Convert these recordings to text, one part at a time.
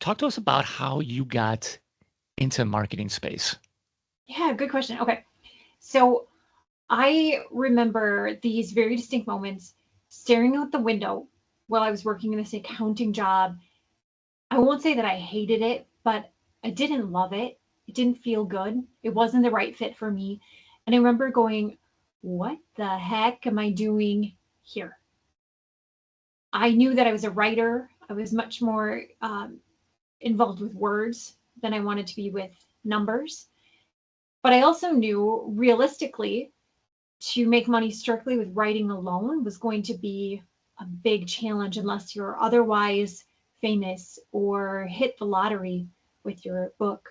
Talk to us about how you got into marketing space. Yeah, good question. Okay. So I remember these very distinct moments staring out the window while I was working in this accounting job. I won't say that I hated it, but I didn't love it. It didn't feel good. It wasn't the right fit for me. And I remember going, what the heck am I doing here? I knew that I was a writer. I was much more involved with words than I wanted to be with numbers. But I also knew realistically to make money strictly with writing alone was going to be a big challenge unless you're otherwise famous or hit the lottery with your book.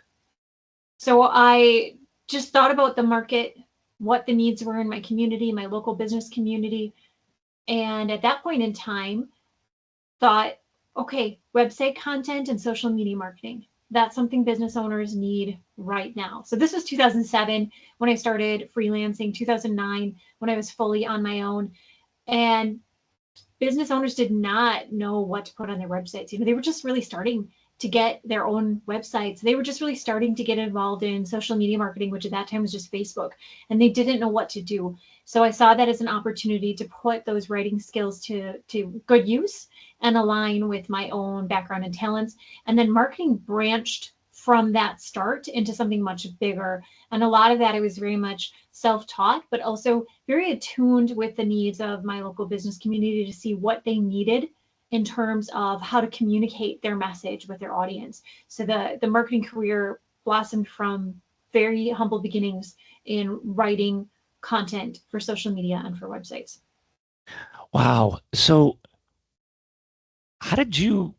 So I just thought about the market, what the needs were in my community, my local business community. And at that point in time, thought, okay, website content and social media marketing. That's something business owners need right now. So this was 2007 when I started freelancing, 2009 when I was fully on my own. And business owners did not know what to put on their websites. They were just really starting to get their own websites. They were just really starting to get involved in social media marketing, which at that time was just Facebook, and they didn't know what to do. So I saw that as an opportunity to put those writing skills to good use and align with my own background and talents. And then marketing branched from that start into something much bigger. And a lot of that, I was very much self-taught, but also very attuned with the needs of my local business community to see what they needed in terms of how to communicate their message with their audience. So the marketing career blossomed from very humble beginnings in writing content for social media and for websites. Wow. So how did you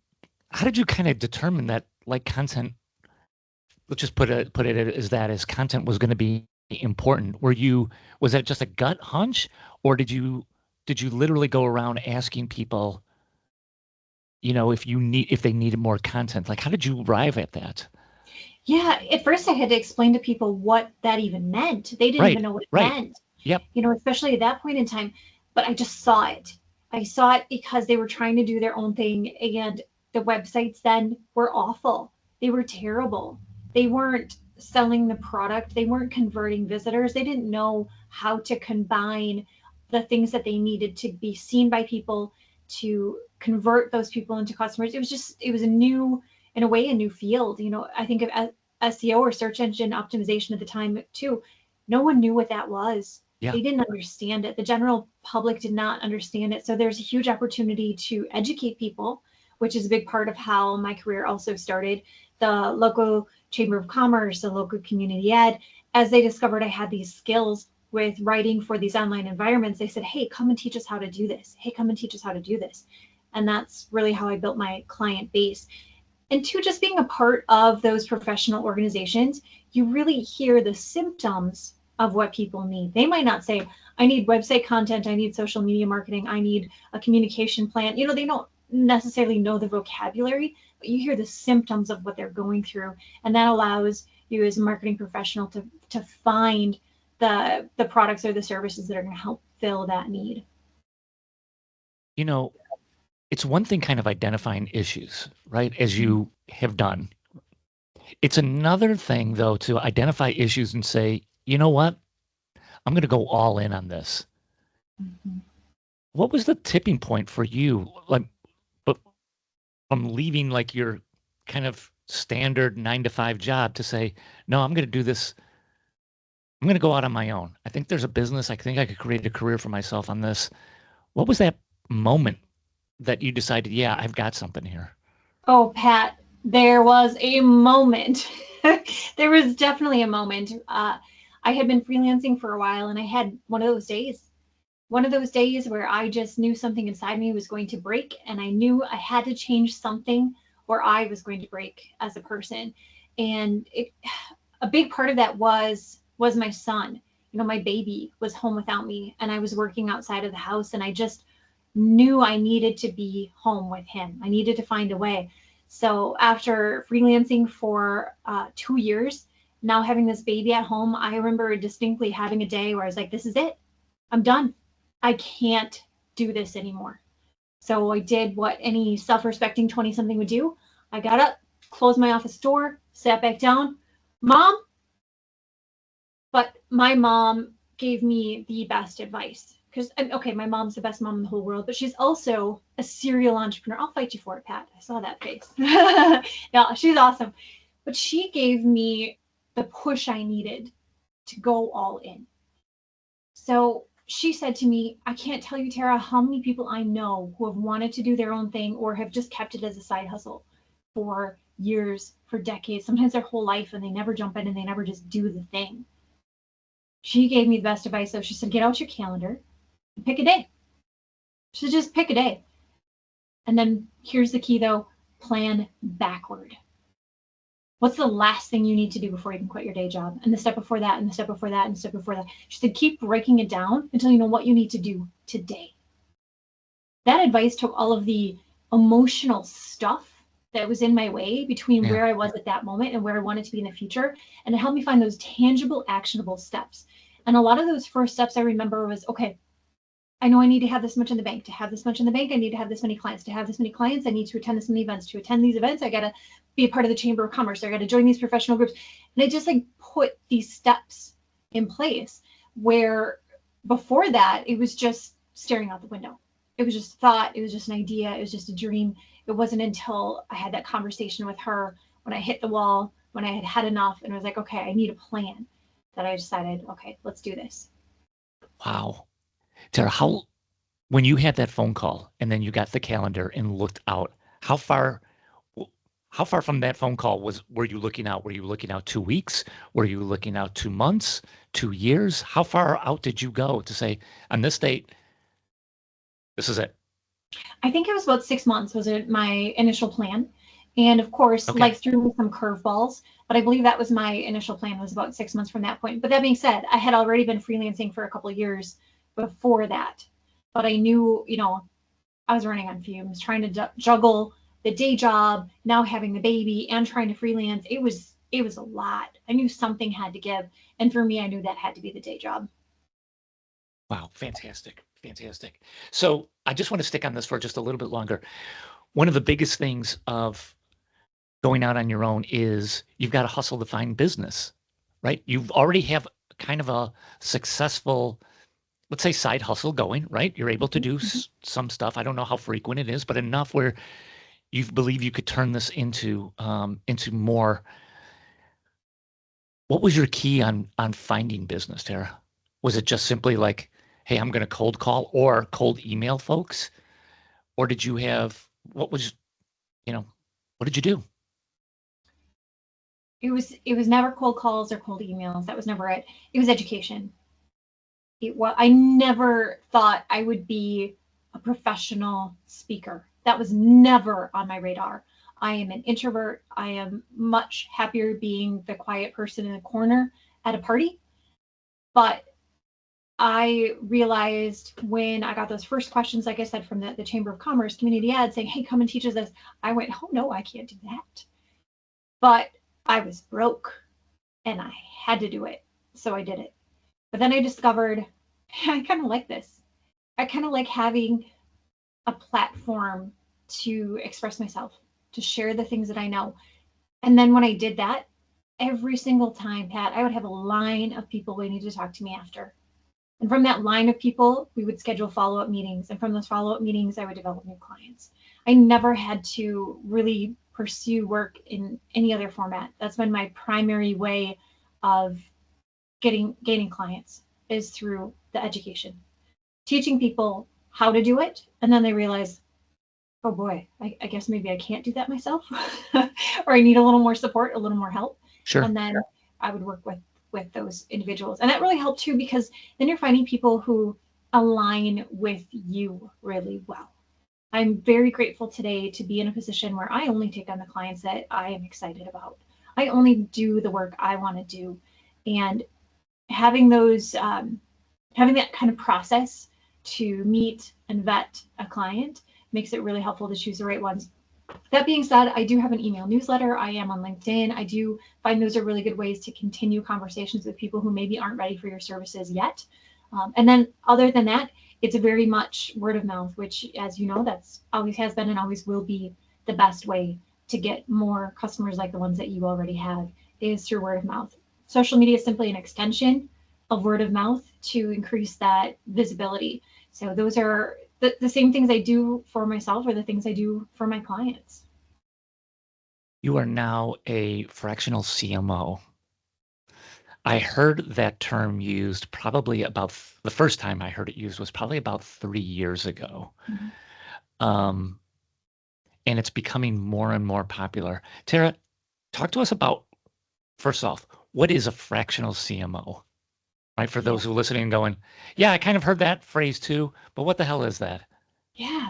kind of determine that like content, let's just put it as that as content was going to be important? Was that just a gut hunch, or did you literally go around asking people, if they needed more content? Like, how did you arrive at that? Yeah, at first I had to explain to people what that even meant. They didn't even Right, know what it right. meant, Yep. especially at that point in time. But I just saw it. I saw it because they were trying to do their own thing, and the websites then were awful. They were terrible. They weren't selling the product, they weren't converting visitors. They didn't know how to combine the things that they needed to be seen by people to convert those people into customers. It was a new, in a way, a new field. I think of SEO or search engine optimization at the time too. No one knew what that was. Yeah. They didn't understand it. The general public did not understand it. So there's a huge opportunity to educate people, which is a big part of how my career also started. The local chamber of commerce, the local community ed, as they discovered I had these skills with writing for these online environments, they said, hey, come and teach us how to do this. Hey, come and teach us how to do this. And that's really how I built my client base. And two, just being a part of those professional organizations, you really hear the symptoms of what people need. They might not say, I need website content, I need social media marketing, I need a communication plan. They don't necessarily know the vocabulary, but you hear the symptoms of what they're going through. And that allows you as a marketing professional to find the products or the services that are going to help fill that need. You know, it's one thing kind of identifying issues, right? As you have done. It's another thing, though, to identify issues and say, you know what? I'm going to go all in on this. Mm-hmm. What was the tipping point for you? Like, but from leaving like your kind of standard 9 to 5 job to say, no, I'm going to do this. I'm going to go out on my own. I think there's a business. I think I could create a career for myself on this. What was that moment that you decided, yeah, I've got something here? Oh, Pat, there was a moment. There was definitely a moment. I had been freelancing for a while and I had one of those days where I just knew something inside me was going to break, and I knew I had to change something or I was going to break as a person. And a big part of that was my son. My baby was home without me and I was working outside of the house, and I just knew I needed to be home with him. I needed to find a way. So after freelancing for 2 years, now having this baby at home, I remember distinctly having a day where I was like, this is it. I'm done. I can't do this anymore. So I did what any self respecting 20 something would do. I got up, closed my office door, sat back down. Mom, but my mom gave me the best advice. Because, okay, my mom's the best mom in the whole world, but she's also a serial entrepreneur. I'll fight you for it, Pat. I saw that face. Yeah, she's awesome. But she gave me the push I needed to go all in. So she said to me, I can't tell you, Tara, how many people I know who have wanted to do their own thing or have just kept it as a side hustle for years, for decades, sometimes their whole life, and they never jump in and they never just do the thing. She gave me the best advice, though. She said, get out your calendar and pick a day. She said, just pick a day. And then here's the key, though, plan backward. What's the last thing you need to do before you can quit your day job? And the step before that, and the step before that, and the step before that. She said, keep breaking it down until you know what you need to do today. That advice took all of the emotional stuff that was in my way between where I was at that moment and where I wanted to be in the future. And it helped me find those tangible, actionable steps. And a lot of those first steps I remember was, okay, I know I need to have this much in the bank. To have this much in the bank, I need to have this many clients. To have this many clients, I need to attend this many events. To attend these events, I got to be a part of the Chamber of Commerce. I got to join these professional groups. And I just like put these steps in place where before that, it was just staring out the window. It was just thought. It was just an idea. It was just a dream. It wasn't until I had that conversation with her when I hit the wall, when I had had enough and I was like, okay, I need a plan, that I decided, okay, let's do this. Wow. Tara, when you had that phone call and then you got the calendar and looked out, how far from that phone call were you looking out? Were you looking out 2 weeks? Were you looking out 2 months, 2 years? How far out did you go to say, on this date, this is it? I think it was about 6 months was my initial plan. And of course, life threw me some curveballs, but I believe that was my initial plan, was about 6 months from that point. But that being said, I had already been freelancing for a couple of years before that. But I knew, I was running on fumes, trying to juggle the day job, now having the baby and trying to freelance. It was a lot. I knew something had to give. And for me, I knew that had to be the day job. Wow. Fantastic. Fantastic. So I just want to stick on this for just a little bit longer. One of the biggest things of going out on your own is you've got to hustle to find business, right? You've already have kind of a successful, let's say, side hustle going, right? You're able to do some stuff. I don't know how frequent it is, but enough where you believe you could turn this into more. What was your key on finding business, Tara? Was it just simply like, hey, I'm going to cold call or cold email folks? Or did you have, what did you do? It was never cold calls or cold emails. That was never it. It was education. I never thought I would be a professional speaker. That was never on my radar. I am an introvert. I am much happier being the quiet person in the corner at a party. But I realized when I got those first questions, like I said, from the Chamber of Commerce community ad saying, hey, come and teach us this. I went, oh, no, I can't do that. But I was broke and I had to do it. So I did it. But then I discovered I kind of like this. I kind of like having a platform to express myself, to share the things that I know. And then when I did that, every single time, Pat, I would have a line of people waiting to talk to me after. And from that line of people, we would schedule follow-up meetings. And from those follow-up meetings, I would develop new clients. I never had to really pursue work in any other format. That's been my primary way of gaining clients, is through the education, teaching people how to do it. And then they realize, oh boy, I guess maybe I can't do that myself, or I need a little more support, a little more help. Sure. And then I would work with those individuals. And that really helped too, because then you're finding people who align with you really well. I'm very grateful today to be in a position where I only take on the clients that I am excited about. I only do the work I want to do. And having that kind of process to meet and vet a client makes it really helpful to choose the right ones. That being said, I do have an email newsletter. I am on LinkedIn. I do find those are really good ways to continue conversations with people who maybe aren't ready for your services yet. And then other than that, it's very much word of mouth, which, as you know, that's always has been and always will be the best way to get more customers like the ones that you already have is through word of mouth. Social media is simply an extension of word of mouth to increase that visibility. So those are the same things I do for myself or the things I do for my clients. You are now a fractional CMO. I heard that term used probably about the first time I heard it used was probably about 3 years ago. And it's becoming more and more popular. Terra, talk to us about, first off, what is a fractional CMO? Right, for those who are listening and going, yeah, I kind of heard that phrase too, but what the hell is that? Yeah,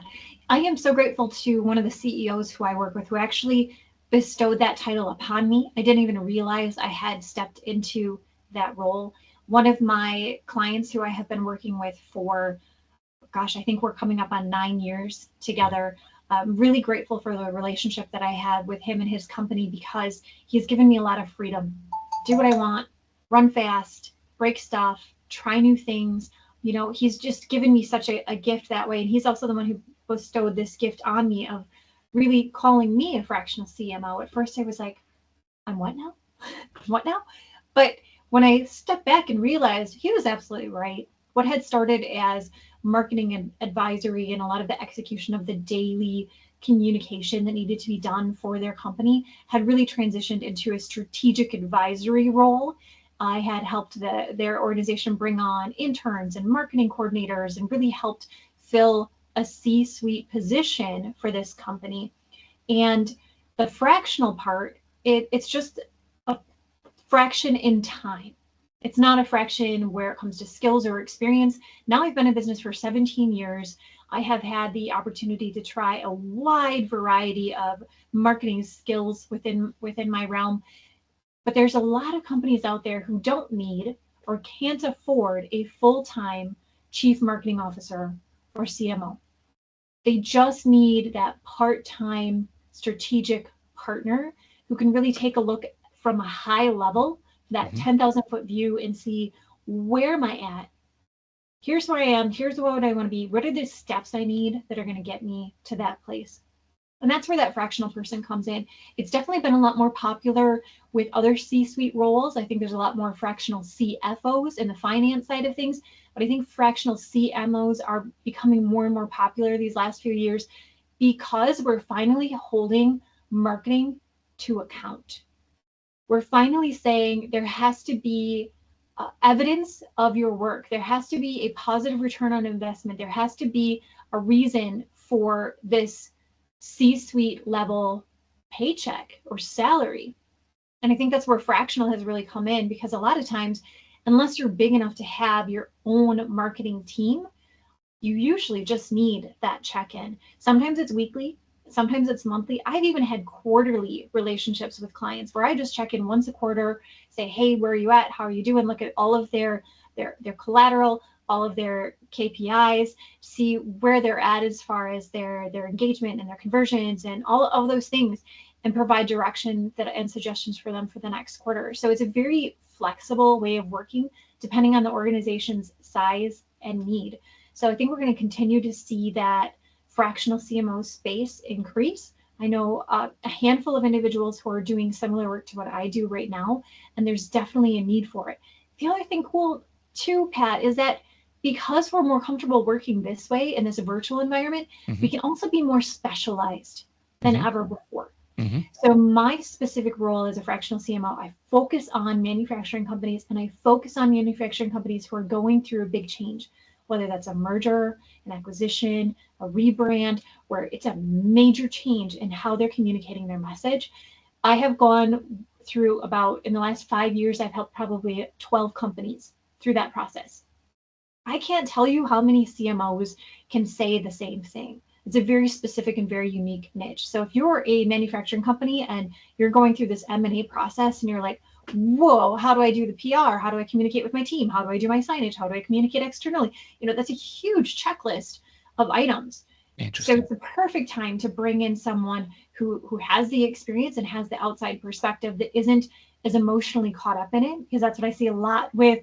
I am so grateful to one of the CEOs who I work with who actually bestowed that title upon me. I didn't even realize I had stepped into that role. One of my clients who I have been working with for, gosh, I think we're coming up on 9 years together. I'm really grateful for the relationship that I have with him and his company because he's given me a lot of freedom. Do what I want, run fast, break stuff, try new things. You know, he's just given me such a gift that way. And he's also the one who bestowed this gift on me of really calling me a fractional CMO. At first I was like, I'm what now? What now? But when I stepped back and realized he was absolutely right, what had started as marketing and advisory and a lot of the execution of the daily communication that needed to be done for their company had really transitioned into a strategic advisory role. I had helped their organization bring on interns and marketing coordinators and really helped fill a C-suite position for this company. And the fractional part, it's just a fraction in time. It's not a fraction where it comes to skills or experience. Now I've been in business for 17 years. I have had the opportunity to try a wide variety of marketing skills within my realm. But there's a lot of companies out there who don't need or can't afford a full-time chief marketing officer or CMO. They just need that part-time strategic partner who can really take a look from a high level, that 10,000 foot view, and see, where am I at? Here's where I am. Here's what I want to be. What are the steps I need that are going to get me to that place? And that's where that fractional person comes in. It's definitely been a lot more popular with other C-suite roles. I think there's a lot more fractional CFOs in the finance side of things, but I think fractional CMOs are becoming more and more popular these last few years because we're finally holding marketing to account. We're finally saying there has to be evidence of your work. There has to be a positive return on investment. There has to be a reason for this C-suite level paycheck or salary. And I think that's where fractional has really come in, because a lot of times, unless you're big enough to have your own marketing team, you usually just need that check-in. Sometimes it's weekly, sometimes it's monthly. I've even had quarterly relationships with clients where I just check in once a quarter, say, hey, where are you at? How are you doing? Look at all of their collateral, all of their KPIs, see where they're at as far as their engagement and their conversions and all of those things, and provide direction and suggestions for them for the next quarter. So it's a very flexible way of working depending on the organization's size and need. So I think we're going to continue to see that fractional CMO space increase. I know a handful of individuals who are doing similar work to what I do right now, and there's definitely a need for it. The other thing cool too, Pat, is that because we're more comfortable working this way in this virtual environment, we can also be more specialized than ever before. So my specific role as a fractional CMO, I focus on manufacturing companies, and I focus on manufacturing companies who are going through a big change, whether that's a merger, an acquisition, a rebrand, where it's a major change in how they're communicating their message. I have gone through in the last 5 years, I've helped probably 12 companies through that process. I can't tell you how many CMOs can say the same thing. It's a very specific and very unique niche. So if you're a manufacturing company and you're going through this M&A process and you're like, whoa, how do I do the PR? How do I communicate with my team? How do I do my signage? How do I communicate externally? That's a huge checklist of items. So it's the perfect time to bring in someone who has the experience and has the outside perspective that isn't as emotionally caught up in it, because that's what I see a lot with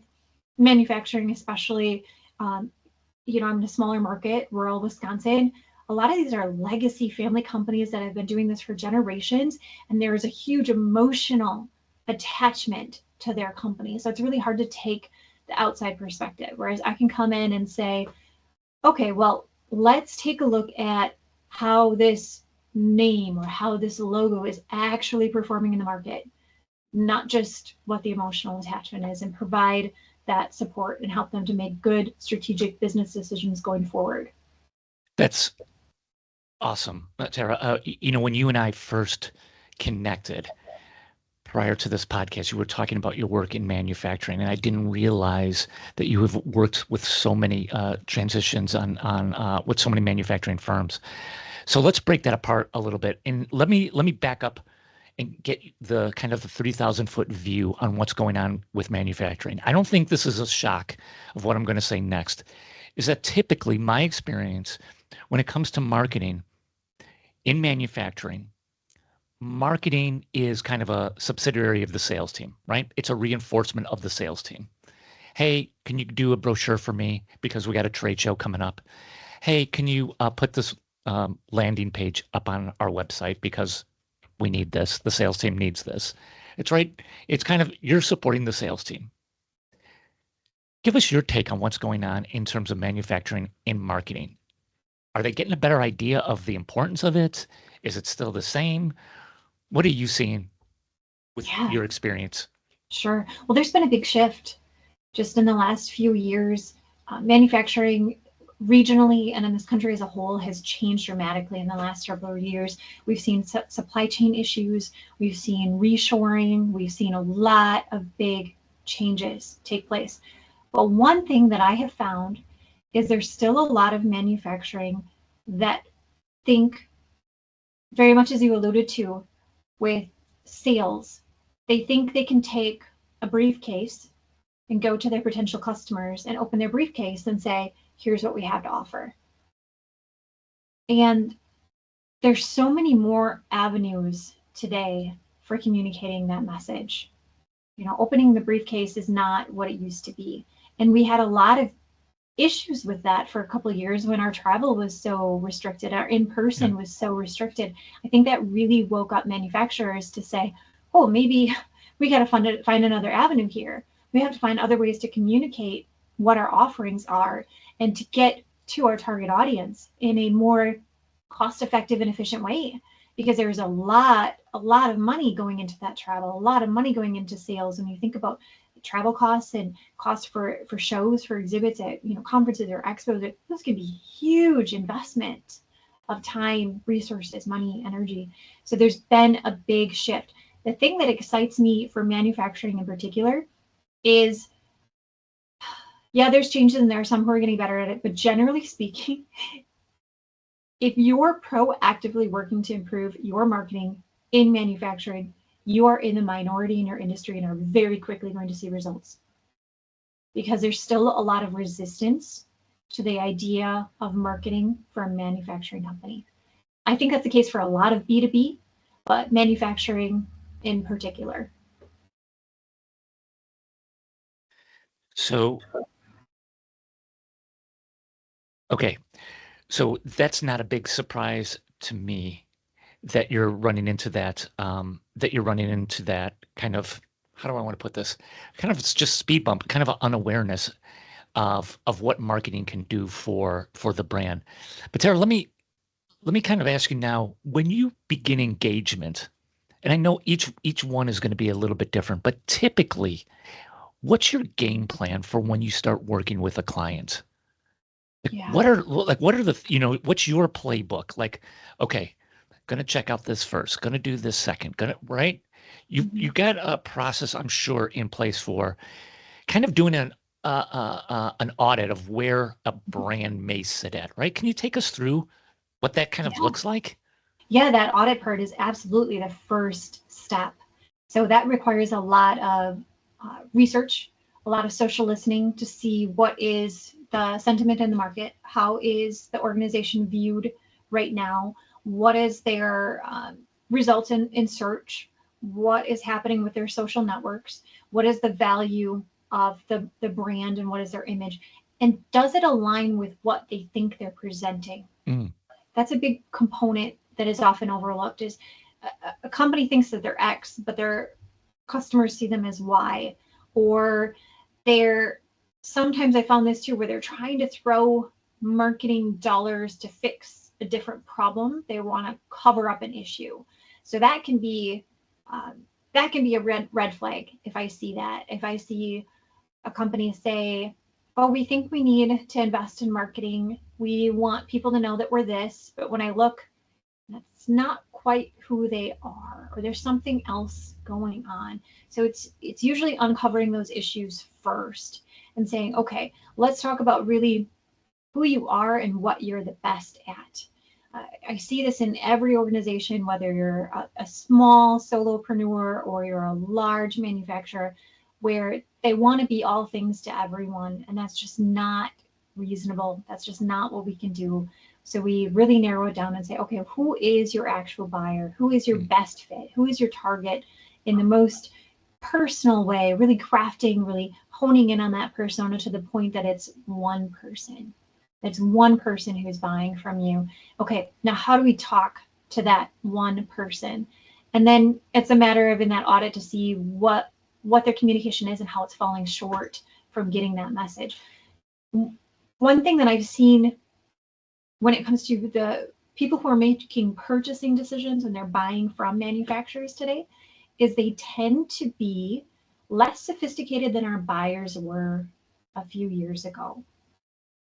manufacturing, especially, I'm in a smaller market, rural Wisconsin. a lot of these are legacy family companies that have been doing this for generations, and there is a huge emotional attachment to their company. So it's really hard to take the outside perspective. Whereas I can come in and say, okay, well, let's take a look at how this name or how this logo is actually performing in the market, not just what the emotional attachment is, and provide that support and help them to make good strategic business decisions going forward. That's awesome, Terra. When you and I first connected prior to this podcast, you were talking about your work in manufacturing, and I didn't realize that you have worked with so many transitions on with so many manufacturing firms. So let's break that apart a little bit, and let me back up and get the kind of the 30,000-foot view on what's going on with manufacturing. I don't think this is a shock of what I'm going to say next, is that typically my experience when it comes to marketing in manufacturing, marketing is kind of a subsidiary of the sales team, right? It's a reinforcement of the sales team. Hey, can you do a brochure for me because we got a trade show coming up? Hey, can you put this landing page up on our website because we need this. The sales team needs this. It's right. It's kind of you're supporting the sales team. Give us your take on what's going on in terms of manufacturing and marketing. Are they getting a better idea of the importance of it? Is it still the same? What are you seeing with your experience? Sure. Well, there's been a big shift just in the last few years. Manufacturing regionally and in this country as a whole has changed dramatically in the last several years. We've seen supply chain issues. We've seen reshoring. We've seen a lot of big changes take place. But one thing that I have found is there's still a lot of manufacturing that think very much as you alluded to with sales. They think they can take a briefcase and go to their potential customers and open their briefcase and say, here's what we have to offer. And there's so many more avenues today for communicating that message. Opening the briefcase is not what it used to be. And we had a lot of issues with that for a couple of years when our travel was so restricted, our in-person was so restricted. I think that really woke up manufacturers to say, oh, maybe we got to find another avenue here. We have to find other ways to communicate what our offerings are and to get to our target audience in a more cost-effective and efficient way, because there's a lot of money going into that travel, a lot of money going into sales. When you think about travel costs and costs for shows, for exhibits at conferences or expos, those can be huge investment of time, resources, money, energy. So there's been a big shift. The thing that excites me for manufacturing in particular is, there's changes and there are some who are getting better at it, but generally speaking, if you're proactively working to improve your marketing in manufacturing, you are in the minority in your industry and are very quickly going to see results, because there's still a lot of resistance to the idea of marketing for a manufacturing company. I think that's the case for a lot of B2B, but manufacturing in particular. So, okay. So that's not a big surprise to me that you're running into that, kind of, how do I want to put this? Kind of, it's just speed bump, kind of an unawareness of what marketing can do for the brand. But Tara, let me kind of ask you now, when you begin engagement, and I know each one is going to be a little bit different, but typically, what's your game plan for when you start working with a client? What are the, what's your playbook? Like, okay, gonna check out this first, gonna do this second, right? You got a process, I'm sure, in place for kind of doing an audit of where a brand may sit at, right? Can you take us through what that kind of looks like? Yeah, that audit part is absolutely the first step. So that requires a lot of research, a lot of social listening to see what is the sentiment in the market, how is the organization viewed right now, what is their results in search, what is happening with their social networks, what is the value of the brand and what is their image, and does it align with what they think they're presenting? that's a big component that is often overlooked. Is a company thinks that they're X, but their customers see them as Y, or they're, sometimes I found this too, where they're trying to throw marketing dollars to fix a different problem. They want to cover up an issue. So that can be a red flag if I see that. If I see a company say, oh, we think we need to invest in marketing. We want people to know that we're this, but when I look, that's not quite who they are, or there's something else going on. So it's usually uncovering those issues first and saying, okay, let's talk about really who you are and what you're the best at. I see this in every organization, whether you're a small solopreneur or you're a large manufacturer, where they want to be all things to everyone, and that's just not reasonable. That's just not what we can do. So we really narrow it down and say, okay, who is your actual buyer? Who is your best fit? Who is your target in the most personal way, really crafting, really honing in on that persona to the point that it's one person. It's one person who's buying from you. Okay, now how do we talk to that one person? And then it's a matter of, in that audit, to see what their communication is and how it's falling short from getting that message. One thing that I've seen when it comes to the people who are making purchasing decisions when they're buying from manufacturers today is they tend to be less sophisticated than our buyers were a few years ago.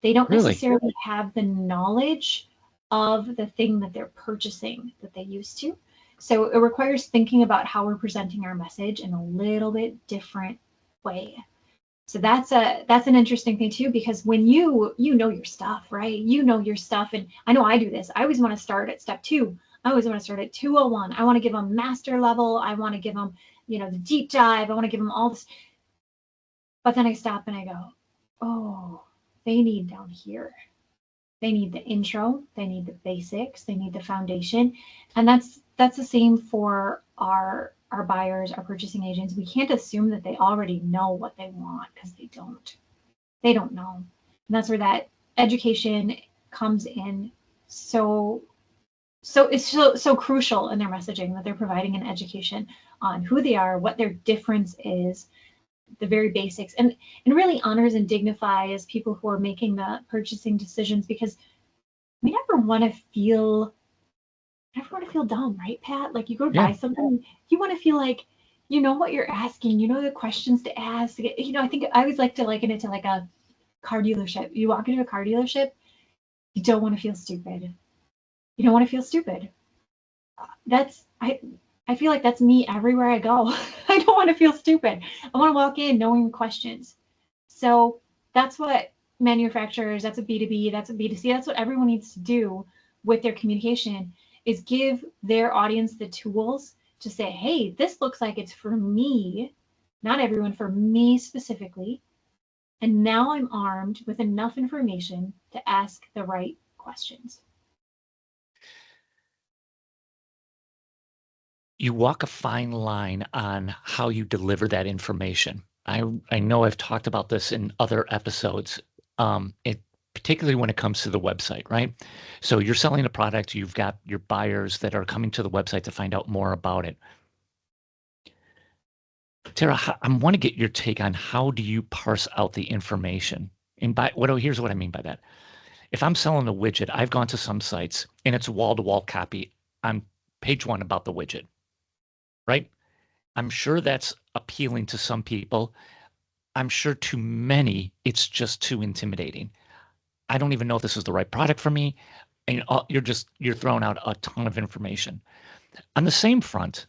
They don't necessarily have the knowledge of the thing that they're purchasing that they used to. So it requires thinking about how we're presenting our message in a little bit different way. So that's an interesting thing too, because when you know your stuff, right? You know your stuff. And I know I do this. I always want to start at step 2. I always want to start at 201. I want to give them master level. I want to give them, the deep dive. I want to give them all this. But then I stop and I go, oh, they need down here. They need the intro. They need the basics. They need the foundation. And that's the same for our buyers, our purchasing agents. We can't assume that they already know what they want, because they don't. They don't know. And that's where that education comes in. So it's so crucial in their messaging that they're providing an education on who they are, what their difference is, the very basics, and really honors and dignifies people who are making the purchasing decisions, because we never want to feel dumb, right, Pat? Like, you go to buy something, you want to feel like you know what you're asking, you know the questions to ask. I think I always like to liken it to like a car dealership. You walk into a car dealership, you don't want to feel stupid. You don't want to feel stupid. I feel like that's me everywhere I go. I don't want to feel stupid. I want to walk in knowing questions. So that's what manufacturers, that's what B2B, that's what B2C, that's what everyone needs to do with their communication, is give their audience the tools to say, hey, this looks like it's for me, not everyone, for me specifically. And now I'm armed with enough information to ask the right questions. You walk a fine line on how you deliver that information. I know I've talked about this in other episodes, particularly when it comes to the website, right? So you're selling a product, you've got your buyers that are coming to the website to find out more about it. Terra, I want to get your take on how do you parse out the information? And here's what I mean by that. If I'm selling a widget, I've gone to some sites and it's wall-to-wall copy on page 1 about the widget, right? I'm sure that's appealing to some people. I'm sure to many, it's just too intimidating. I don't even know if this is the right product for me. And you're throwing out a ton of information. On the same front,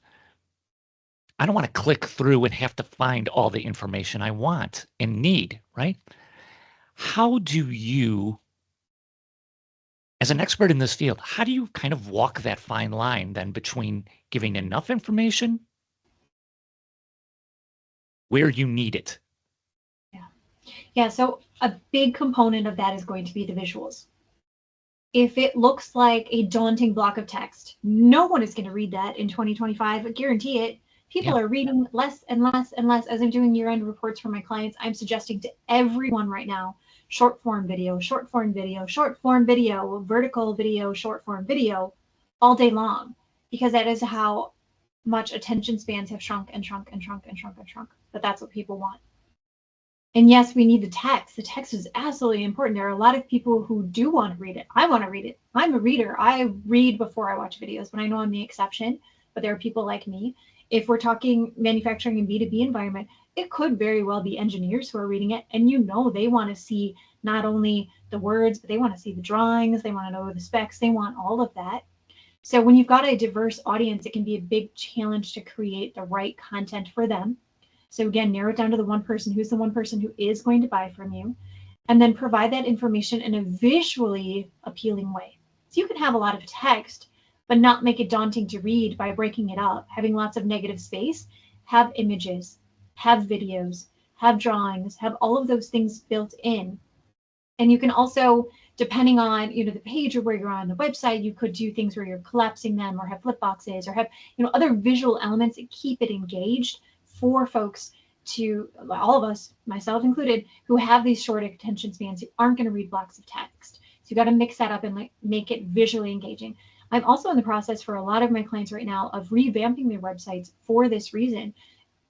I don't want to click through and have to find all the information I want and need, right? How do you, as an expert in this field, how do you kind of walk that fine line then between giving enough information where you need it? Yeah, so a big component of that is going to be the visuals. If it looks like a daunting block of text, no one is going to read that in 2025. I guarantee it. People are reading less and less and less. As I'm doing year-end reports for my clients, I'm suggesting to everyone right now, short form video, short form video, short form video, vertical video, short form video all day long, because that is how much attention spans have shrunk and shrunk and shrunk and shrunk and shrunk. But that's what people want. And yes, we need the text. The text is absolutely important. There are a lot of people who do want to read it. I want to read it. I'm a reader. I read before I watch videos, but I know I'm the exception. But there are people like me. If we're talking manufacturing and B2B environment, it could very well be engineers who are reading it. And you know they want to see not only the words, but they want to see the drawings. They want to know the specs. They want all of that. So when you've got a diverse audience, it can be a big challenge to create the right content for them. So again, narrow it down to the one person who's the one person who is going to buy from you, and then provide that information in a visually appealing way. So you can have a lot of text, but not make it daunting to read by breaking it up, having lots of negative space, have images, have videos, have drawings, have all of those things built in. And you can also, depending on, the page or where you're on the website, you could do things where you're collapsing them or have flip boxes or have, other visual elements that keep it engaged for folks, to all of us, myself included, who have these short attention spans, who aren't going to read blocks of text. So you got to mix that up and make it visually engaging. I'm also in the process for a lot of my clients right now of revamping their websites for this reason,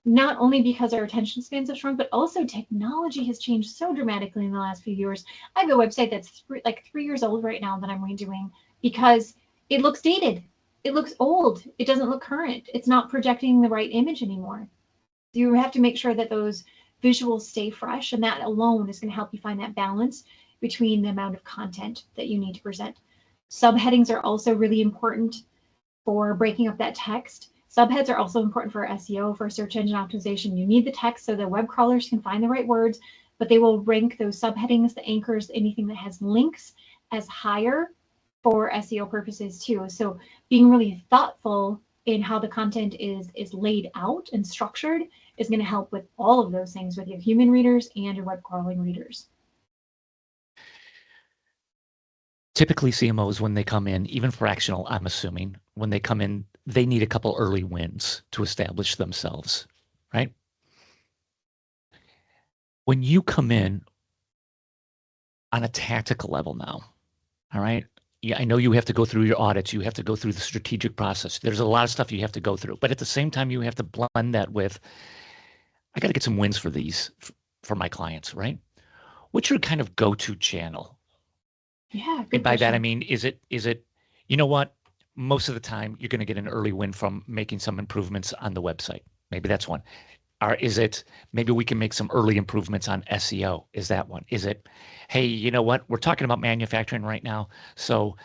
not only because our attention spans have shrunk, but also technology has changed so dramatically in the last few years. I have a website that's 3 years old right now that I'm redoing because it looks dated. It looks old. It doesn't look current. It's not projecting the right image anymore. You have to make sure that those visuals stay fresh, and that alone is going to help you find that balance between the amount of content that you need to present. Subheadings are also really important for breaking up that text. Subheads are also important for SEO, for search engine optimization. You need the text so the web crawlers can find the right words, but they will rank those subheadings, the anchors, anything that has links as higher for SEO purposes too. So being really thoughtful in how the content is laid out and structured is going to help with all of those things with your human readers and your web crawling readers. Typically CMOs, when they come in, even Fractional, I'm assuming, when they come in, they need a couple early wins to establish themselves, right? When you come in on a tactical level now, all right? Yeah, I know you have to go through your audits. You have to go through the strategic process. There's a lot of stuff you have to go through. But at the same time, you have to blend that with, I got to get some wins for these, for my clients, right? What's your kind of go-to channel? Yeah, And good by that, I question. mean, is it, you know what? Most of the time, you're going to get an early win from making some improvements on the website. Maybe that's one. Or is it, maybe we can make some early improvements on SEO? Is that one? Is it, hey, you know what? We're talking about manufacturing right now. So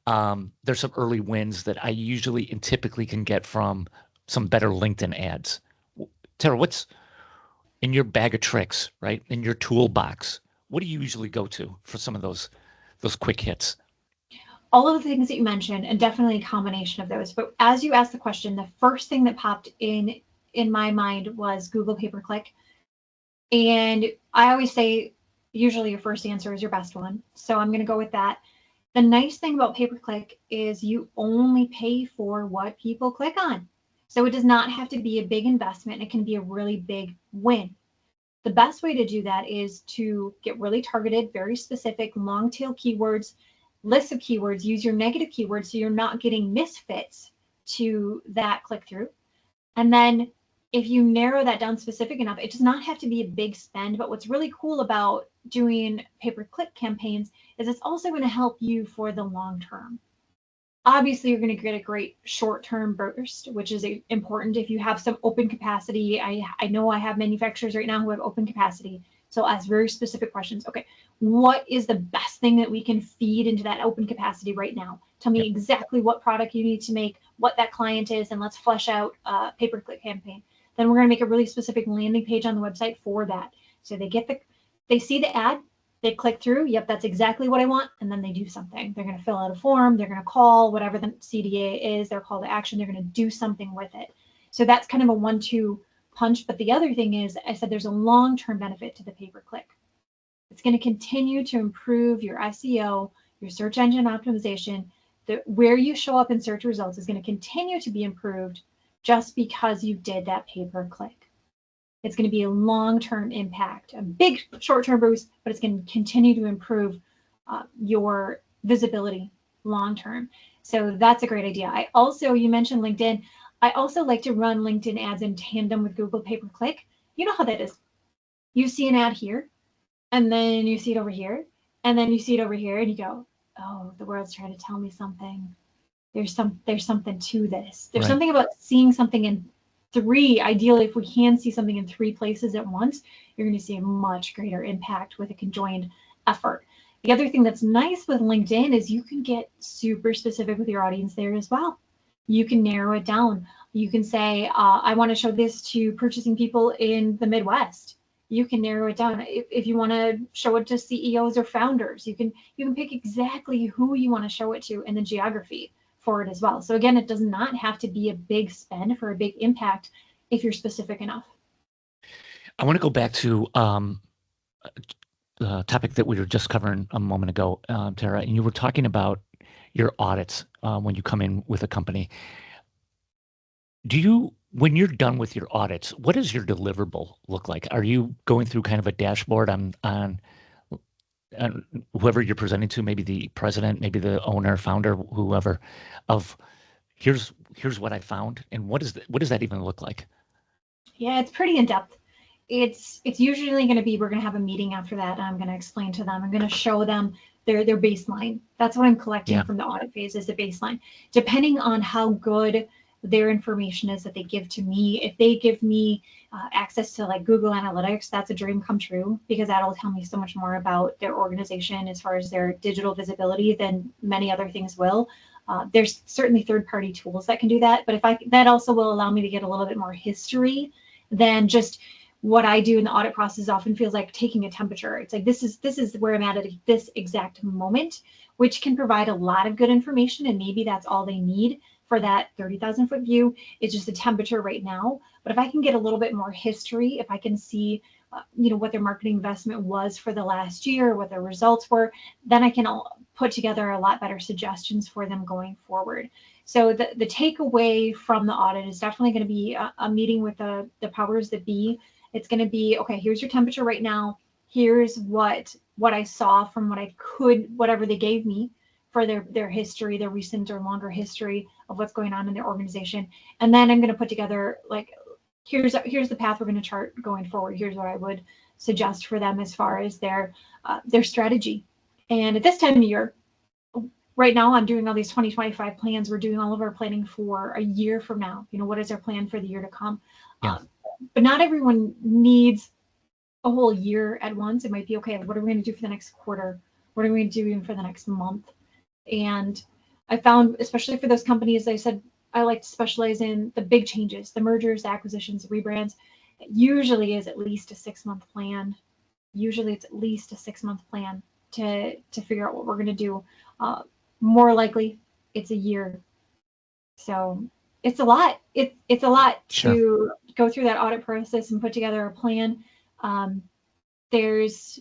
there's some early wins that I usually and typically can get from some better LinkedIn ads. Tara, what's in your bag of tricks, right? In your toolbox, what do you usually go to for some of those quick hits? All of the things that you mentioned, and definitely a combination of those. But as you asked the question, the first thing that popped in my mind was Google pay-per-click. And I always say, usually your first answer is your best one. So I'm going to go with that. The nice thing about pay-per-click is you only pay for what people click on. So it does not have to be a big investment. It can be a really big win. The best way to do that is to get really targeted, very specific, long tail keywords, lists of keywords, use your negative keywords so you're not getting misfits to that click through. And then if you narrow that down specific enough, it does not have to be a big spend. But what's really cool about doing pay-per-click campaigns is it's also going to help you for the long term. Obviously, you're going to get a great short-term burst, which is important if you have some open capacity. I know I have manufacturers right now who have open capacity. So I'll ask very specific questions. Okay, what is the best thing that we can feed into that open capacity right now? Tell me Yep. exactly what product you need to make, what that client is, and let's flesh out a pay-per-click campaign. Then we're going to make a really specific landing page on the website for that. So they see the ad, they click through, yep, that's exactly what I want, and then they do something. They're going to fill out a form, they're going to call whatever the CDA is, their call to action, they're going to do something with it. So that's kind of a 1-2 punch. But the other thing is, I said there's a long-term benefit to the pay-per-click. It's going to continue to improve your SEO, your search engine optimization. Where you show up in search results is going to continue to be improved just because you did that pay-per-click. It's going to be a long-term impact, a big short-term boost, but it's going to continue to improve your visibility long-term. So that's a great idea. I also, you mentioned LinkedIn. I also like to run LinkedIn ads in tandem with Google pay-per-click. You know how that is. You see an ad here, and then you see it over here, and then you see it over here, and you go, oh, the world's trying to tell me something. There's something to this. There's something about seeing something in three. Ideally, if we can see something in three places at once, you're going to see a much greater impact with a conjoined effort. The other thing that's nice with LinkedIn is you can get super specific with your audience there as well. You can narrow it down. You can say, I want to show this to purchasing people in the Midwest. You can narrow it down. If you want to show it to CEOs or founders, you can pick exactly who you want to show it to and the geography for it as well. So again, it does not have to be a big spend for a big impact if you're specific enough. I want to go back to the topic that we were just covering a moment ago, Terra, and you were talking about your audits when you come in with a company. When you're done with your audits, what does your deliverable look like? Are you going through kind of a dashboard on whoever you're presenting to, maybe the president, maybe the owner, founder, whoever, of here's what I found, and what does that even look like? Yeah, it's pretty in depth. It's usually going to be, we're going to have a meeting after that, and I'm going to explain to them. I'm going to show them their baseline. That's what I'm collecting from the audit phase, is the baseline. Depending on how good their information is that they give to me, if they give me access to like Google Analytics, that's a dream come true, because that'll tell me so much more about their organization as far as their digital visibility than many other things will. There's certainly third-party tools that can do that, but that also will allow me to get a little bit more history than just what I do in the audit process. Often feels like taking a temperature. It's like, this is where I'm at this exact moment, which can provide a lot of good information, and maybe that's all they need for that 30,000 foot view. It's just a temperature right now. But if I can get a little bit more history, if I can see what their marketing investment was for the last year, what their results were, then I can put together a lot better suggestions for them going forward. So the takeaway from the audit is definitely going to be a meeting with the powers that be. It's going to be, okay, here's your temperature right now. Here's what I saw from whatever they gave me for their history, their recent or longer history of what's going on in their organization. And then I'm going to put together, like, here's the path we're going to chart going forward. Here's what I would suggest for them as far as their strategy. And at this time of year, right now, I'm doing all these 2025 plans. We're doing all of our planning for a year from now. What is our plan for the year to come? Yeah. But not everyone needs a whole year at once. It might be, okay, what are we going to do for the next quarter? What are we going to do even for the next month? And I found, especially for those companies, I said, I like to specialize in the big changes, the mergers, the acquisitions, the rebrands. It usually is at least a 6-month plan. Usually it's at least a 6-month plan to figure out what we're going to do. More likely, it's a year. So it's a lot. It's a lot to go through that audit process and put together a plan. There's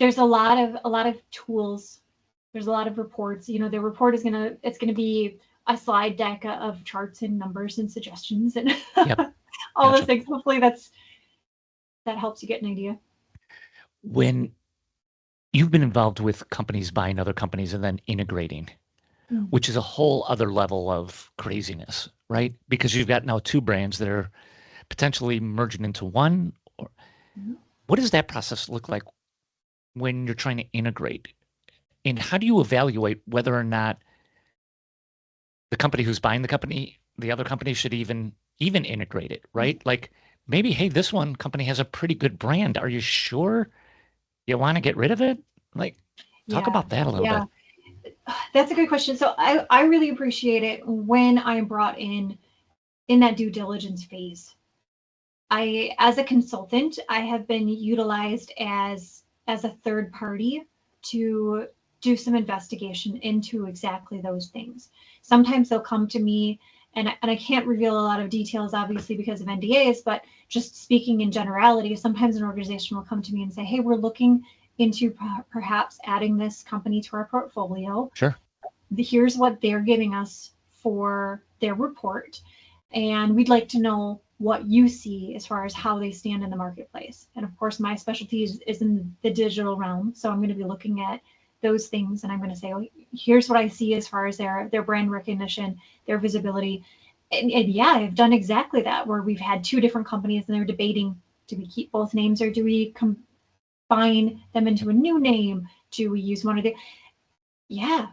a lot of tools. There's a lot of reports. The report is gonna be a slide deck of charts and numbers and suggestions and all those things. Hopefully that helps you get an idea. When you've been involved with companies buying other companies and then integrating, which is a whole other level of craziness, right? Because you've got now 2 brands that are potentially merging into one. What does that process look like when you're trying to integrate? And how do you evaluate whether or not the company who's buying the other company should even integrate it, right? Like, maybe, hey, this one company has a pretty good brand. Are you sure you want to get rid of it? Like, talk about that a little bit. That's a good question. So I really appreciate it when I'm brought in that due diligence phase. As a consultant, I have been utilized as a third party to do some investigation into exactly those things. Sometimes they'll come to me, and I can't reveal a lot of details, obviously, because of NDAs, but just speaking in generality, sometimes an organization will come to me and say, hey, we're looking into perhaps adding this company to our portfolio. Sure. Here's what they're giving us for their report. And we'd like to know what you see as far as how they stand in the marketplace. And of course, my specialty is in the digital realm. So I'm going to be looking at those things and I'm going to say, oh, here's what I see as far as their brand recognition, their visibility. And yeah, I've done exactly that, where we've had two different companies and they're debating, do we keep both names or do we combine them into a new name? Do we use one of the, yeah,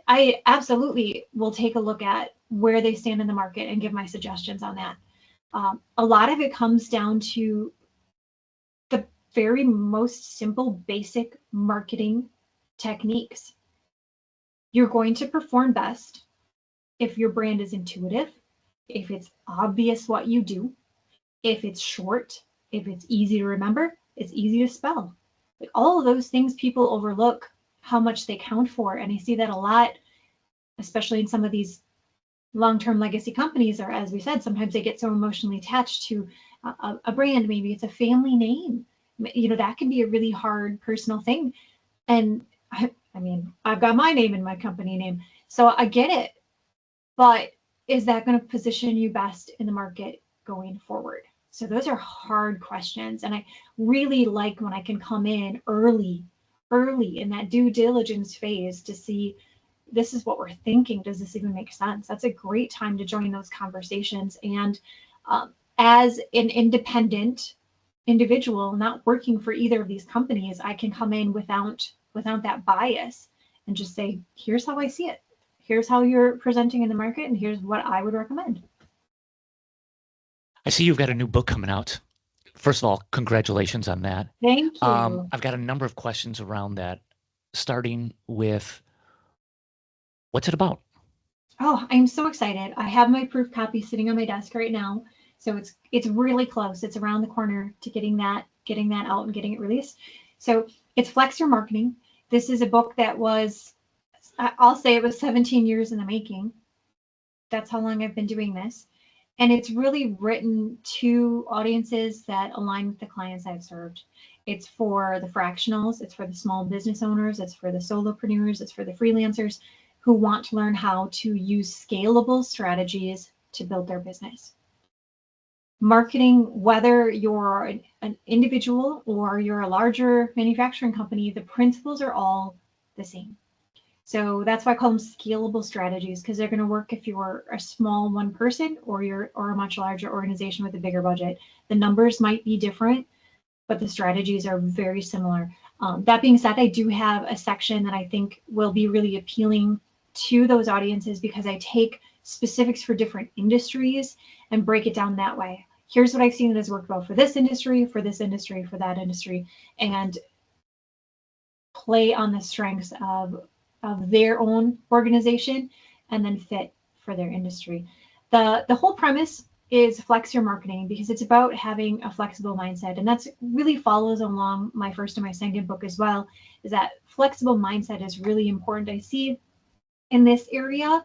I absolutely will take a look at where they stand in the market and give my suggestions on that. A lot of it comes down to the very most simple, basic marketing techniques. You're going to perform best if your brand is intuitive, if it's obvious what you do, if it's short, if it's easy to remember, it's easy to spell. Like all of those things people overlook how much they count for. And I see that a lot, especially in some of these long-term legacy companies, or as we said, sometimes they get so emotionally attached to a brand. Maybe it's a family name. You know, that can be a really hard personal thing. And I mean, I've got my name in my company name, so I get it. But is that going to position you best in the market going forward? So those are hard questions. And I really like when I can come in early in that due diligence phase to see, this is what we're thinking. Does this even make sense? That's a great time to join those conversations. And as an independent individual, not working for either of these companies, I can come in without that bias and just say, here's how I see it. Here's how you're presenting in the market, and here's what I would recommend. I see you've got a new book coming out. First of all, congratulations on that. Thank you. I've got a number of questions around that, starting with, what's it about? Oh, I'm so excited. I have my proof copy sitting on my desk right now. So it's really close. It's around the corner to getting that out and getting it released. So it's Flex Your Marketing. This is a book that was, I'll say it was 17 years in the making. That's how long I've been doing this. And it's really written to audiences that align with the clients I've served. It's for the fractionals, it's for the small business owners, it's for the solopreneurs, it's for the freelancers who want to learn how to use scalable strategies to build their business. Marketing, whether you're an individual or you're a larger manufacturing company, the principles are all the same. So that's why I call them scalable strategies, because they're going to work if you're a small one person or a much larger organization with a bigger budget. The numbers might be different, but the strategies are very similar. That being said, I do have a section that I think will be really appealing to those audiences, because I take specifics for different industries and break it down that way. Here's what I've seen that has worked well for this industry, for this industry, for that industry, and play on the strengths of their own organization and then fit for their industry. The whole premise is Flex Your Marketing, because it's about having a flexible mindset. And that's really follows along my first and my second book as well, is that flexible mindset is really important. I see in this area,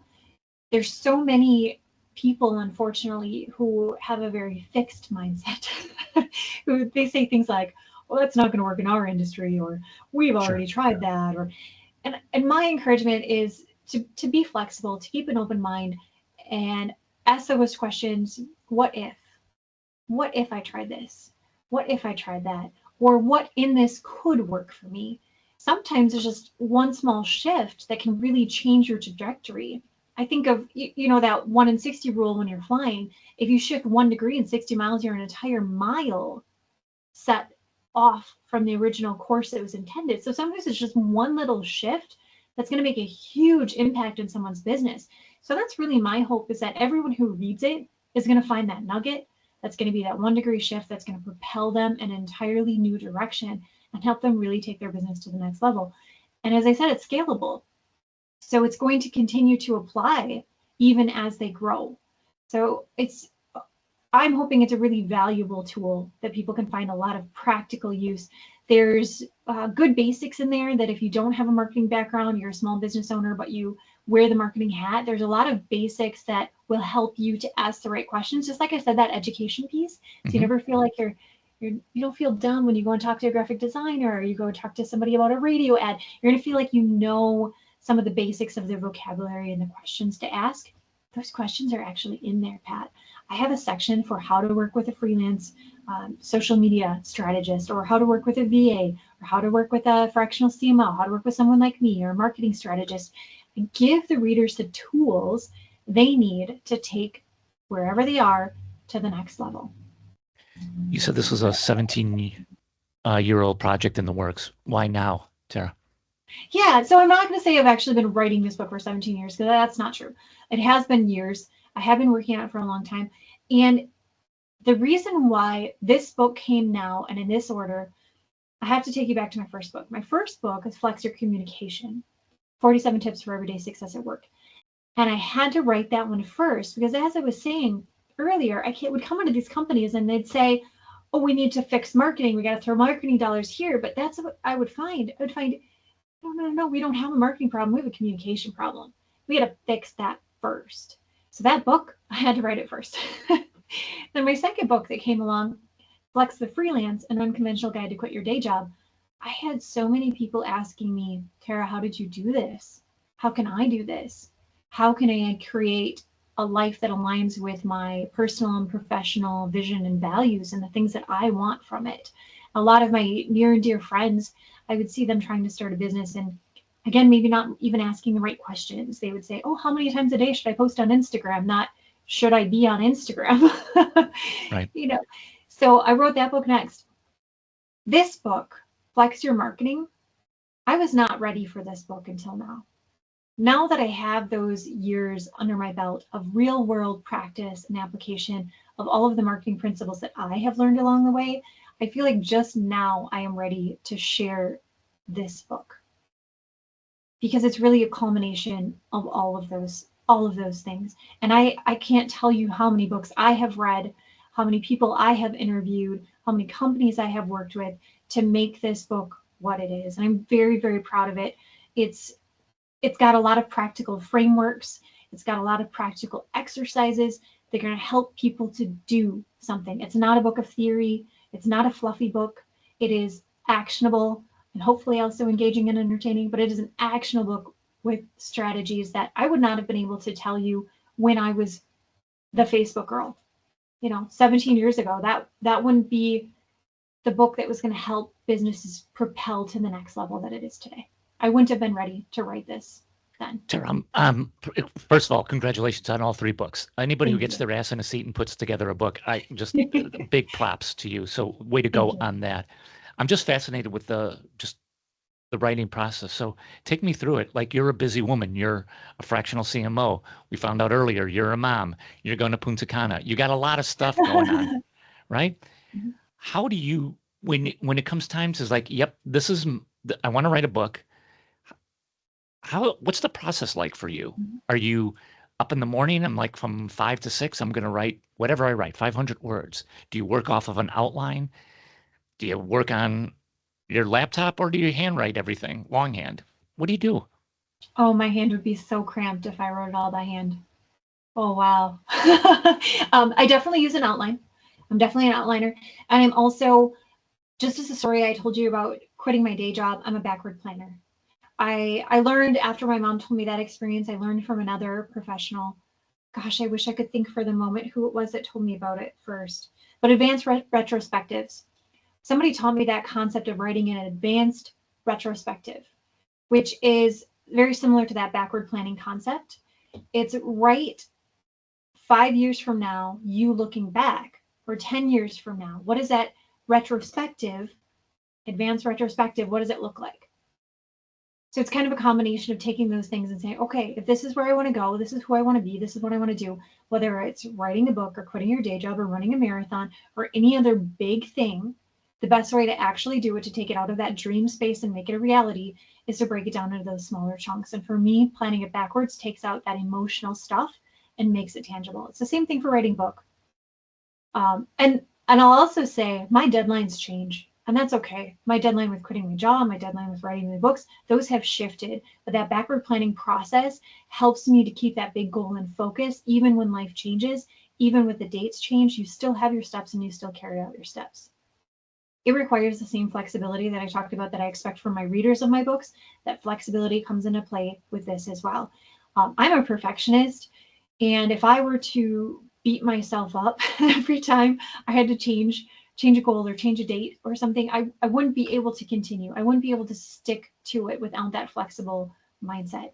there's so many people, unfortunately, who have a very fixed mindset. Who they say things like, well, that's not going to work in our industry, or we've already tried that, or and my encouragement is to be flexible, to keep an open mind, and ask those questions. What if I tried this? What if I tried that? Or what in this could work for me? Sometimes there's just one small shift that can really change your trajectory. I think of, that 1 in 60 rule when you're flying. If you shift 1 degree in 60 miles, you're an entire mile set off from the original course that was intended. So sometimes it's just one little shift that's going to make a huge impact in someone's business. So that's really my hope, is that everyone who reads it is going to find that nugget. That's going to be that 1 degree shift that's going to propel them in an entirely new direction and help them really take their business to the next level. And as I said, it's scalable. So it's going to continue to apply even as they grow. So I'm hoping it's a really valuable tool that people can find a lot of practical use. There's good basics in there that if you don't have a marketing background, you're a small business owner, but you wear the marketing hat, there's a lot of basics that will help you to ask the right questions. Just like I said, that education piece. So you never feel like you don't feel dumb when you go and talk to a graphic designer, or you go and talk to somebody about a radio ad. You're going to feel like you know some of the basics of the vocabulary and the questions to ask. those questions are actually in there, Pat. I have a section for how to work with a freelance social media strategist, or how to work with a VA, or how to work with a fractional CMO, how to work with someone like me, or a marketing strategist, and give the readers the tools they need to take wherever they are to the next level. You said this was a 17-year-old project in the works. Why now, Terra? Yeah, so I'm not going to say I've actually been writing this book for 17 years, because that's not true. It has been years. I have been working on it for a long time. And the reason why this book came now and in this order, I have to take you back to my first book. My first book is Flex Your Communication, 47 Tips for Everyday Success at Work. And I had to write that one first, because as I was saying earlier, would come into these companies and they'd say, oh, we need to fix marketing. We got to throw marketing dollars here. But that's what I would find. I would find, no, we don't have a marketing problem. We have a communication problem. We got to fix that first. So that book, I had to write it first. Then my second book that came along, Flex the Freelance, An Unconventional Guide to Quit Your Day Job. I had so many people asking me, Terra, how did you do this? How can I do this? How can I create a life that aligns with my personal and professional vision and values and the things that I want from it? A lot of my near and dear friends, I would see them trying to start a business, and again, maybe not even asking the right questions. They would say, oh, how many times a day should I post on Instagram? Not, should I be on Instagram? Right. So I wrote that book next. This book, Flex Your Marketing, I was not ready for this book until now. Now that I have those years under my belt of real world practice and application of all of the marketing principles that I have learned along the way, I feel like just now I am ready to share this book, because it's really a culmination of all of those things. And I can't tell you how many books I have read, how many people I have interviewed, how many companies I have worked with to make this book what it is. And I'm very, very proud of it. It's got a lot of practical frameworks. It's got a lot of practical exercises that are going to help people to do something. It's not a book of theory. It's not a fluffy book. It is actionable and hopefully also engaging and entertaining, but it is an actionable book with strategies that I would not have been able to tell you when I was the Facebook girl, 17 years ago. That wouldn't be the book that was going to help businesses propel to the next level that it is today. I wouldn't have been ready to write this then. Terra, first of all, congratulations on all 3 books. Anybody who gets their ass in a seat and puts together a book, I just big props to you. So way to go on that. I'm just fascinated with the writing process. So take me through it. Like, you're a busy woman. You're a fractional CMO. We found out earlier you're a mom. You're going to Punta Cana. You got a lot of stuff going on, right? Mhm. How do you, when it comes time to like, yep, I want to write a book. What's the process like for you? Are you up in the morning? I'm like, from 5 to 6, I'm going to write whatever I write, 500 words. Do you work off of an outline? Do you work on your laptop, or do you handwrite everything longhand? What do you do? Oh, my hand would be so cramped if I wrote it all by hand. Oh, wow. I definitely use an outline. I'm definitely an outliner. And I'm also, just as a story I told you about quitting my day job, I'm a backward planner. I learned after my mom told me that experience, I learned from another professional. Gosh, I wish I could think for the moment who it was that told me about it first. But advanced retrospectives. Somebody taught me that concept of writing an advanced retrospective, which is very similar to that backward planning concept. It's right 5 years from now, you looking back, or 10 years from now. What is that retrospective, advanced retrospective? What does it look like? So it's kind of a combination of taking those things and saying, okay, if this is where I want to go, this is who I want to be, this is what I want to do, whether it's writing a book or quitting your day job or running a marathon or any other big thing, the best way to actually do it, to take it out of that dream space and make it a reality, is to break it down into those smaller chunks. And for me, planning it backwards takes out that emotional stuff and makes it tangible. It's the same thing for writing a book. And I'll also say my deadlines change. And that's okay. My deadline with quitting my job, my deadline with writing the books, those have shifted. But that backward planning process helps me to keep that big goal in focus, even when life changes, even with the dates change, you still have your steps and you still carry out your steps. It requires the same flexibility that I talked about that I expect from my readers of my books. That flexibility comes into play with this as well. I'm a perfectionist. And if I were to beat myself up every time I had to change a goal or change a date or something, I wouldn't be able to continue. I wouldn't be able to stick to it without that flexible mindset.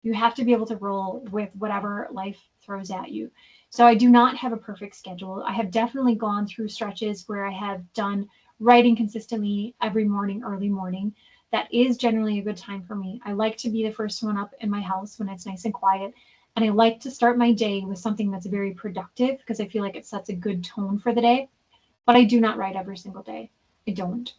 You have to be able to roll with whatever life throws at you. So I do not have a perfect schedule. I have definitely gone through stretches where I have done writing consistently every morning, early morning. That is generally a good time for me. I like to be the first one up in my house when it's nice and quiet. And I like to start my day with something that's very productive because I feel like it sets a good tone for the day. But I do not write every single day. I don't.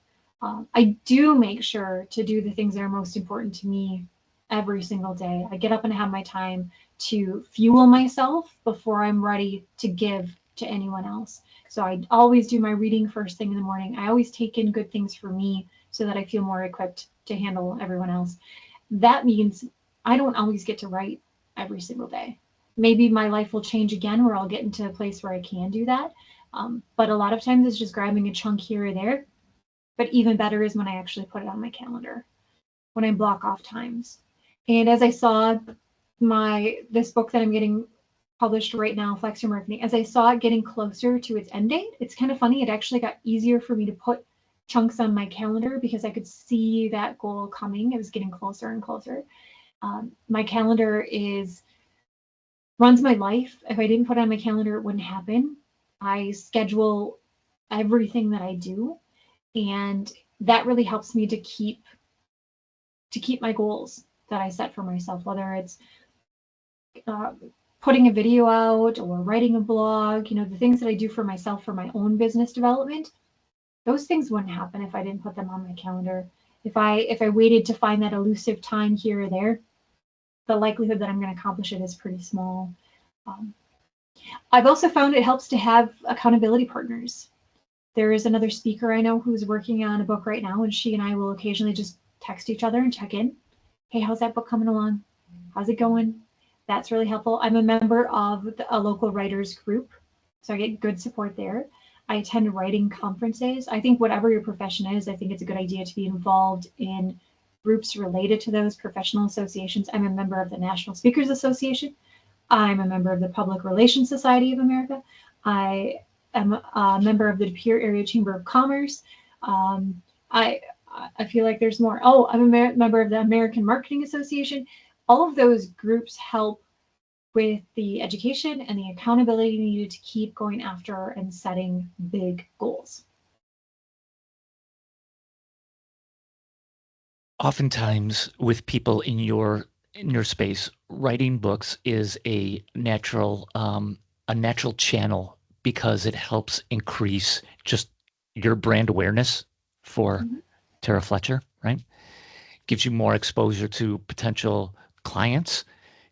I do make sure to do the things that are most important to me every single day. I get up and have my time to fuel myself before I'm ready to give to anyone else. So I always do my reading first thing in the morning. I always take in good things for me so that I feel more equipped to handle everyone else. That means I don't always get to write every single day. Maybe my life will change again where I'll get into a place where I can do that. But a lot of times it's just grabbing a chunk here or there. But even better is when I actually put it on my calendar, when I block off times. And as I saw this book that I'm getting published right now, Flex Your Marketing, as I saw it getting closer to its end date, it's kind of funny. It actually got easier for me to put chunks on my calendar because I could see that goal coming. It was getting closer and closer. My calendar runs my life. If I didn't put it on my calendar, it wouldn't happen. I schedule everything that I do, and that really helps me to keep my goals that I set for myself, whether it's putting a video out or writing a blog, the things that I do for myself for my own business development. Those things wouldn't happen if I didn't put them on my calendar. If I waited to find that elusive time here or there, the likelihood that I'm going to accomplish it is pretty small. I've also found it helps to have accountability partners. There is another speaker I know who's working on a book right now, and she and I will occasionally just text each other and check in. Hey, how's that book coming along? How's it going? That's really helpful. I'm a member of a local writers group, so I get good support there. I attend writing conferences. I think whatever your profession is, I think it's a good idea to be involved in groups related to those professional associations. I'm a member of the National Speakers Association. I'm a member of the Public Relations Society of America. I am a member of the De Pere Area Chamber of Commerce. I feel like there's more. Oh, I'm a member of the American Marketing Association. All of those groups help with the education and the accountability needed to keep going after and setting big goals. Oftentimes with people in your space, writing books is a natural channel because it helps increase just your brand awareness for Terra Fletcher, right? Gives you more exposure to potential clients,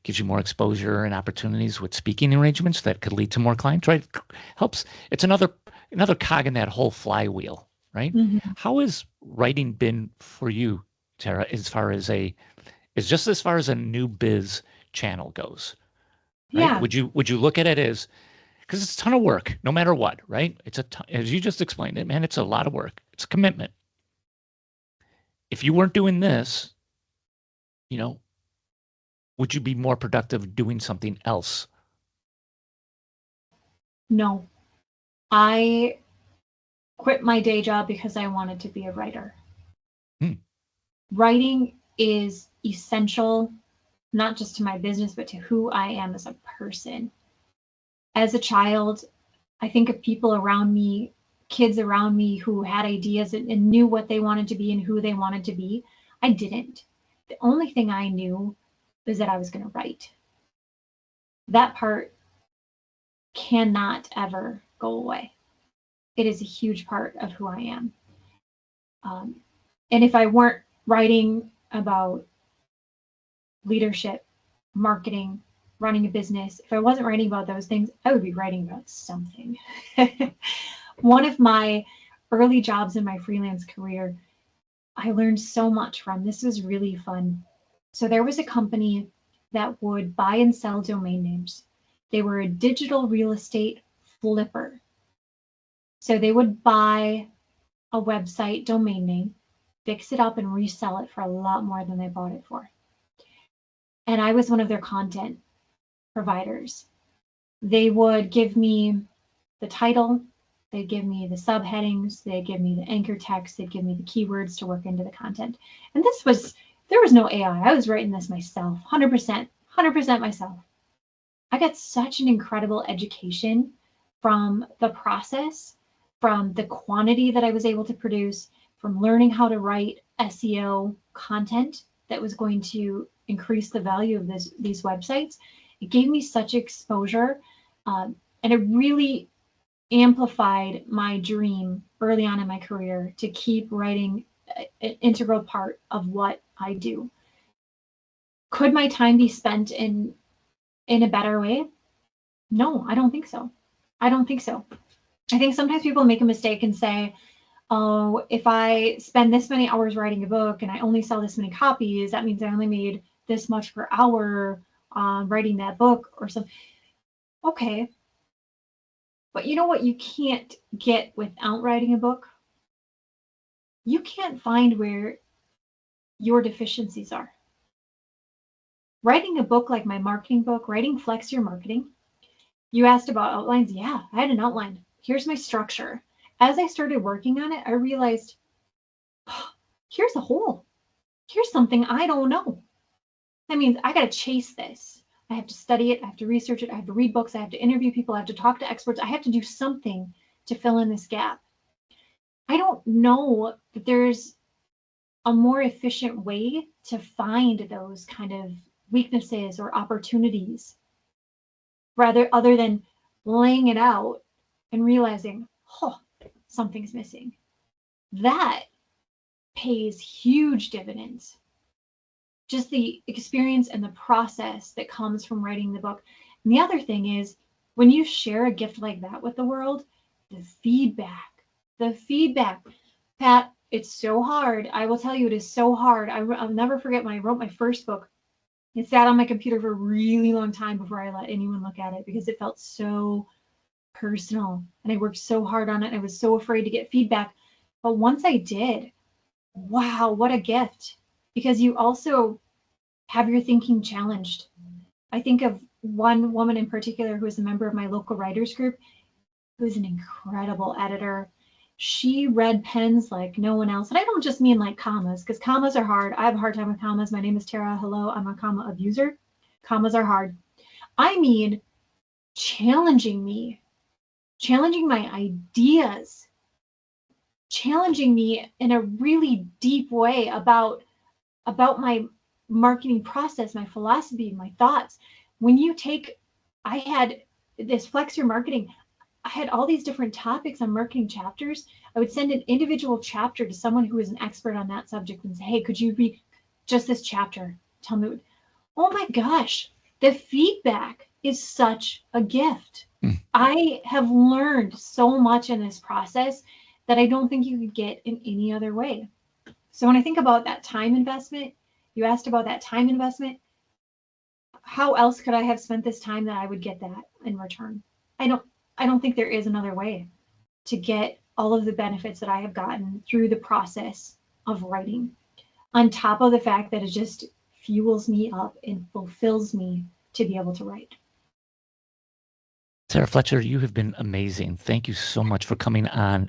gives you more exposure and opportunities with speaking arrangements that could lead to more clients, right? Helps. It's another cog in that whole flywheel, right? How has writing been for you, Terra, as far as a new biz channel goes? Right? Yeah. Would you look at it as, because it's a ton of work, no matter what, right? It's as you just explained it, man, it's a lot of work. It's a commitment. If you weren't doing this, would you be more productive doing something else? No. I quit my day job because I wanted to be a writer. Writing is essential, not just to my business, but to who I am as a person. As a child, I think of people around me, kids around me who had ideas and knew what they wanted to be and who they wanted to be. I didn't. The only thing I knew was that I was going to write. That part cannot ever go away. It is a huge part of who I am. And if I weren't writing about leadership, marketing, running a business, if I wasn't writing about those things, I would be writing about something. One of my early jobs in my freelance career, I learned so much from. This was really fun. So there was a company that would buy and sell domain names. They were a digital real estate flipper. So they would buy a website domain name, fix it up, and resell it for a lot more than they bought it for. And I was one of their content providers. They would give me the title, they'd give me the subheadings, they'd give me the anchor text, they'd give me the keywords to work into the content. And there was no AI. I was writing this myself, 100%, 100% myself. I got such an incredible education from the process, from the quantity that I was able to produce, from learning how to write SEO content that was going to increase the value of these websites. It gave me such exposure, and it really amplified my dream early on in my career to keep writing an integral part of what I do. Could my time be spent in a better way? No, I don't think so. I don't think so. I think sometimes people make a mistake and say, oh, if I spend this many hours writing a book and I only sell this many copies, that means I only made this much per hour writing that book or something. Okay. But you know what you can't get without writing a book? You can't find where your deficiencies are. Writing a book like my marketing book, writing Flex Your Marketing, you asked about outlines. Yeah, I had an outline. Here's my structure. As I started working on it, I realized, oh, here's a hole. Here's something I don't know. That means I got to chase this. I have to study it. I have to research it. I have to read books. I have to interview people. I have to talk to experts. I have to do something to fill in this gap. I don't know that there's a more efficient way to find those kind of weaknesses or opportunities, rather other than laying it out and realizing, oh, something's missing. That pays huge dividends. Just the experience and the process that comes from writing the book. And the other thing is, when you share a gift like that with the world, the feedback, Pat, it's so hard. I will tell you, it is so hard. I'll never forget when I wrote my first book. It sat on my computer for a really long time before I let anyone look at it because it felt so personal. And I worked so hard on it. And I was so afraid to get feedback. But once I did, wow, what a gift. Because you also have your thinking challenged. I think of one woman in particular who is a member of my local writers group, who's an incredible editor. She read pens like no one else. And I don't just mean like commas, because commas are hard. I have a hard time with commas. My name is Terra. Hello, I'm a comma abuser. Commas are hard. I mean, challenging me, challenging my ideas, challenging me in a really deep way about my marketing process, my philosophy, my thoughts. When you take, I had this Flex Your Marketing, I had all these different topics on marketing chapters. I would send an individual chapter to someone who is an expert on that subject and say, hey, could you read just this chapter? Tell me. Oh my gosh, the feedback is such a gift. I have learned so much in this process that I don't think you could get in any other way. So when I think about that time investment, you asked about that time investment. How else could I have spent this time that I would get that in return? I don't think there is another way to get all of the benefits that I have gotten through the process of writing, on top of the fact that it just fuels me up and fulfills me to be able to write. Sarah Fletcher, you have been amazing. Thank you so much for coming on